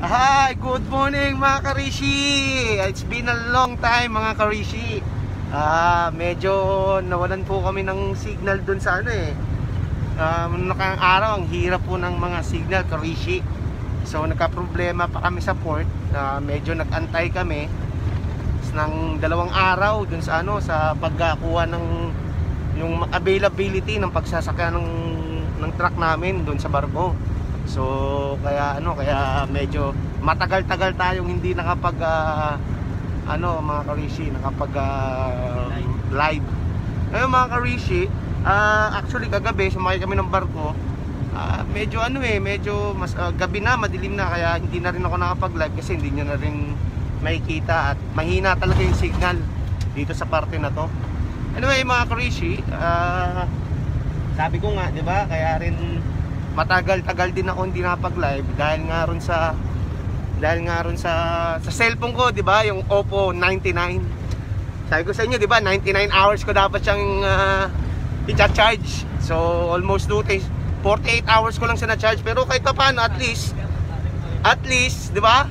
Hi, good morning mga Karishi. It's been a long time mga Karishi. Medyo nawalan po kami ng signal dun sa ano eh. Nakang araw, ang hirap po ng mga signal Karishi. So nagka-problema pa kami sa port. Medyo nag-antay kami ng 2 araw dun sa ano, sa pagkakuha ng yung availability ng pagsasakyan ng truck namin dun sa barko. So kaya medyo matagal-tagal tayong hindi nakapag mga Karishi, nakapag live. Ngayon mga Karishi, actually kagabi sumakay kami ng barko. Medyo medyo mas gabi na, madilim na, kaya hindi na rin ako nakapag-live kasi hindi niyo na rin makikita at mahina talaga yung signal dito sa parte na to. Anyway mga Karishi, sabi ko nga, 'di ba? Kaya rin matagal-tagal din ako hindi nakapag-live dahil nga ron sa cellphone ko, 'di ba? Yung Oppo 99. Sabi ko sa inyo, 'di ba? 99 hours ko dapat siyang i-charge. So almost 2 days, 48 hours ko lang siya na-charge, pero kahit pa paano at least 'di ba?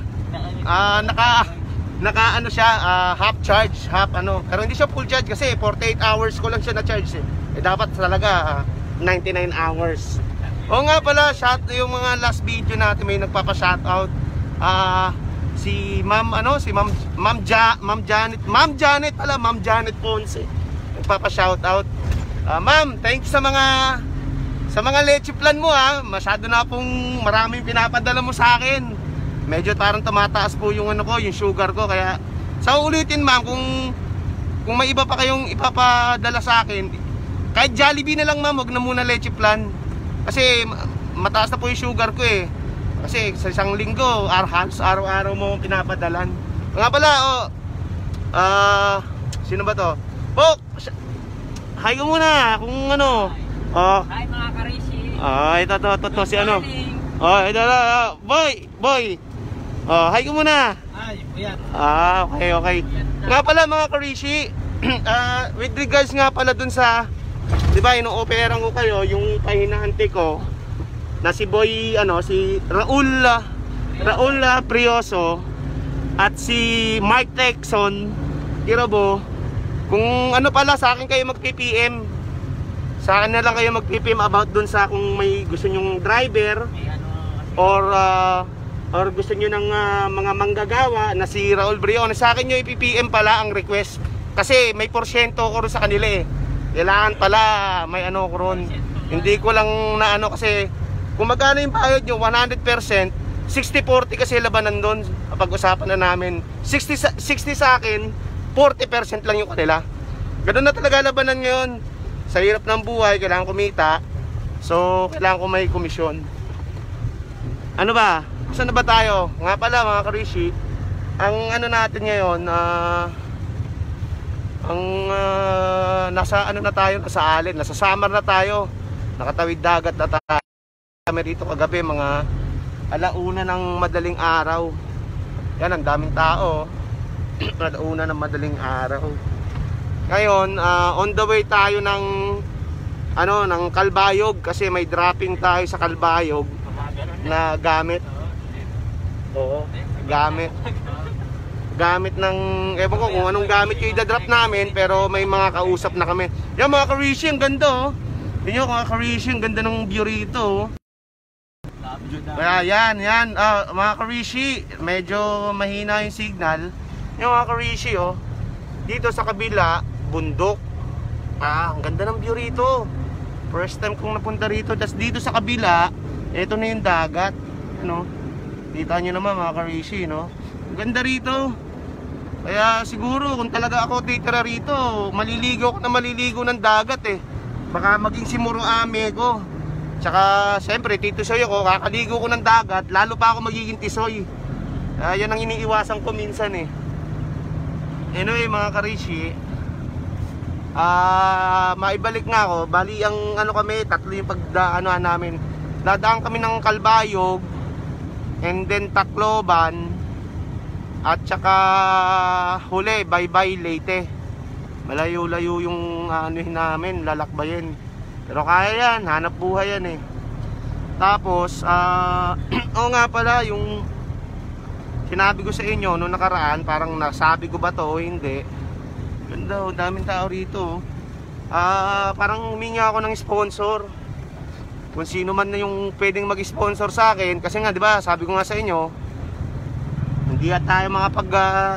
Naka ano siya, half charge, pero hindi siya full charge kasi 48 hours ko lang siya na-charge eh. Dapat talaga 99 hours. O nga pala, yung mga last video natin may nagpapa-shoutout. Si Ma'am Janet Ponce. Nagpapa-shoutout. Ma'am, thanks sa mga leche plan mo ha. Masyado na pong maraming pinapadala mo sa akin. Medyo parang tumataas po yung yung sugar ko, kaya sa ulitin ma'am, kung may iba pa kayong ipapadala sa akin, kahit Jollibee na lang ma'am, wag na muna leche plan. Kasi mataas na po yung sugar ko eh. Kasi sa isang linggo, halos araw-araw mo pinapadalan. Nga pala, sino ba to? Hi ko muna, kung ano. Hi mga Karishi. Ito si ano. Ito boy. Hi ko muna. Ay, buyat. Okay. Nga pala mga Karishi, with regards nga pala dun sa, di ba, ino-operan ko kayo, yung pahinahante ko na si Boy, si Raul Prioso at si Mike Texon Kirabo. Kung pala, sa akin kayo mag-PPM. Sa akin na lang kayo mag-PPM about dun sa kung may gusto nyong driver or gusto nyo ng mga manggagawa na si Raul Briones. Sa akin nyo i-PPM pala ang request kasi may porsyento ko rin sa kanila eh. Kailangan pala may ko ron. Hindi ko lang na kasi kung magkano yung bayad nyo, 100%, 60-40 kasi labanan doon. Pag-usapan na namin 60 sa akin, 40% lang yung kanila. Ganun na talaga labanan ngayon. Sa hirap ng buhay, kailangan kumita. So kailangan ko may komisyon. Ano ba? Saan na ba tayo? Nga pala mga Karishi, ang natin ngayon, nasa na tayo, nasa Allen, nasa Samar na tayo, nakatawid dagat na tayo. Kami dito kagabi mga 1:00 ng madaling araw. Yan, ang daming tao. 1:00 ng madaling araw. Ngayon, on the way tayo ng Kalbayog kasi may dropping tayo sa Kalbayog na gamit. Oo, gamit ng, ewan ko kung anong gamit yung i-drop namin, pero may mga kausap na kami. Yan mga Karishi, ang ganda Yan yung mga Karishi, ang ganda ng view rito. Kaya yan mga Karishi, medyo mahina yung signal. Yung mga Karishi dito sa kabila, bundok. Ang ganda ng view rito. First time kong napunta rito. Tas dito sa kabila, ito na yung dagat. Kita nyo naman mga Karishi, Ang ganda rito. Kaya siguro kung talaga ako titira rito, maliligo ng dagat eh. Baka maging si Muruame ko. Tsaka siyempre Tito Soy ako, kakaligo ko ng dagat, lalo pa ako magiging Tisoy. Yan ang iniiwasan ko minsan eh. Anyway mga Karishi, maibalik nga ako. Bali ang kami, 3 yung pagdaanan namin. Dadaan kami ng Kalbayog, and then Tacloban, at saka huli, bye-bye Leyte. Malayo-layo yung namin, lalakbayin. Pero kaya yan, hanap buhay yan eh. Tapos, nga pala, yung sinabi ko sa inyo noong nakaraan, parang nasabi ko ba to o hindi. Ganda, daming tao rito. Parang humingi ako ng sponsor. Kung sino man na yung pwedeng mag-sponsor sa akin. Kasi nga, di ba, sabi ko nga sa inyo, hindi tayo makapag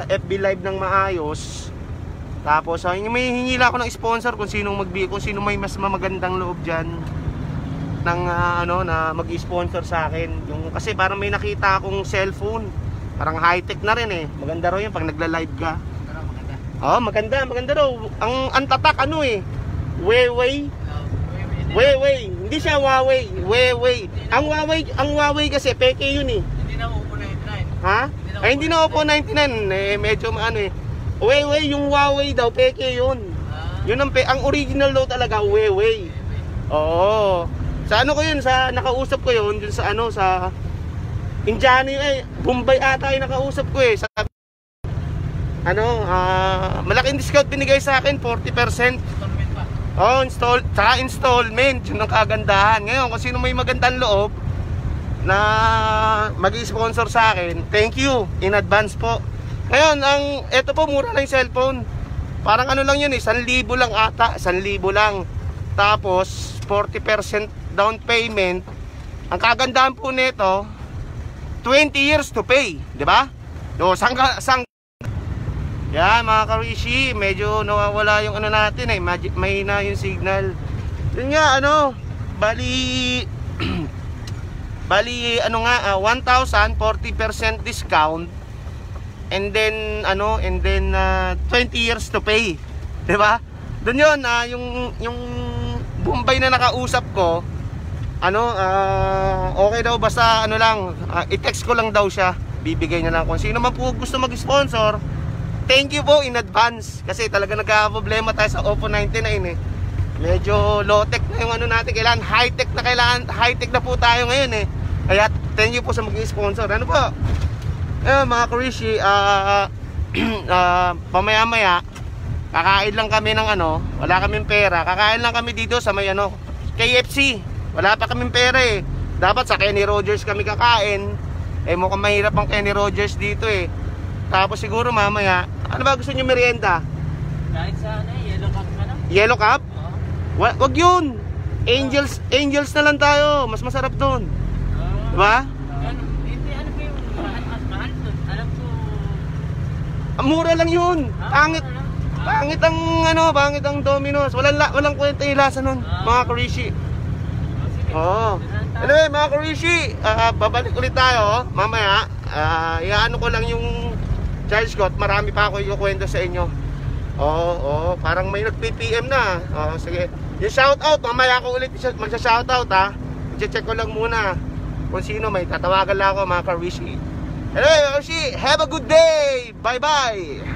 FB live ng maayos. Tapos, may hingila ako ng sponsor kung sino may mas magandang loob dyan ng na mag-sponsor sa akin. Yung, kasi parang may nakita akong cellphone. Parang high-tech na rin eh. Maganda raw yun pag nagla-live ka. Oh, maganda raw. Ang tatak Huawei. Hindi siya Huawei. Ang Huawei kasi peke yun eh. Hindi na Oppo 99. Ha? Ay, hindi na Oppo 99 eh, medyo Huawei, yung Huawei daw peke yun. Yun ang original daw talaga Huawei. Oo. Sa ko yun, sa nakausap ko yun, dun sa sa Indiano Bombay ata yung nakausap ko eh. Sabi, malaking discount binigay sa akin, 40%. Installment pa. Oh, installment, yun ang kagandahan. Ngayon, kung sino may magandang loob na mag-sponsor sa akin, thank you in advance po. Ngayon, eto po, mura lang yung cellphone. Parang lang yun 1,000 lang ata, 1,000 lang. Tapos, 40% down payment. Ang kagandahan po nito, 20 years to pay, di ba? Yan mga Karishi, medyo nawawala yung natin may na yung signal. Yun nga bali 1,000 40% discount and then 20 years to pay, 'di ba? Doon yun yung Bombay na nakausap ko okay daw basta lang i-text ko lang daw siya, bibigay niya lang kung sino man po gusto mag-sponsor. Thank you po in advance kasi talaga nagka-problema tayo sa Oppo 99 medyo low-tech na yung natin, kailangan high-tech na po tayo ngayon kaya thank you po sa mag-sponsor. Po mga Karishi, pamaya-maya kakain lang kami ng wala kaming pera, kakain lang kami dito sa may KFC, wala pa kaming pera dapat sa Kenny Rogers kami kakain mukhang mahirap ang Kenny Rogers dito tapos siguro mamaya, ano ba gusto nyo merienda? Kahit sa Yellow Cup ka na. Yellow Cup? Wag yun. Angels na lang tayo. Mas masarap doon. Diba? Hindi, ano ba yung mas mahal doon? Alam ko. Mura lang yun. Pangit ang Domino's. Walang kwenta yung lasa nun, mga Karishi. Anyway, mga Karishi, babalik ulit tayo mamaya. Ko lang yung Charles Scott, marami pa ako ikukwento sa inyo. Parang may nag-PPM na. Sige. Yung shoutout, mamaya ako ulit magsa-shoutout I-check ko lang muna kung sino, may tatawagan lang ako mga Karishi. Anyway, Karishi, have a good day! Bye-bye!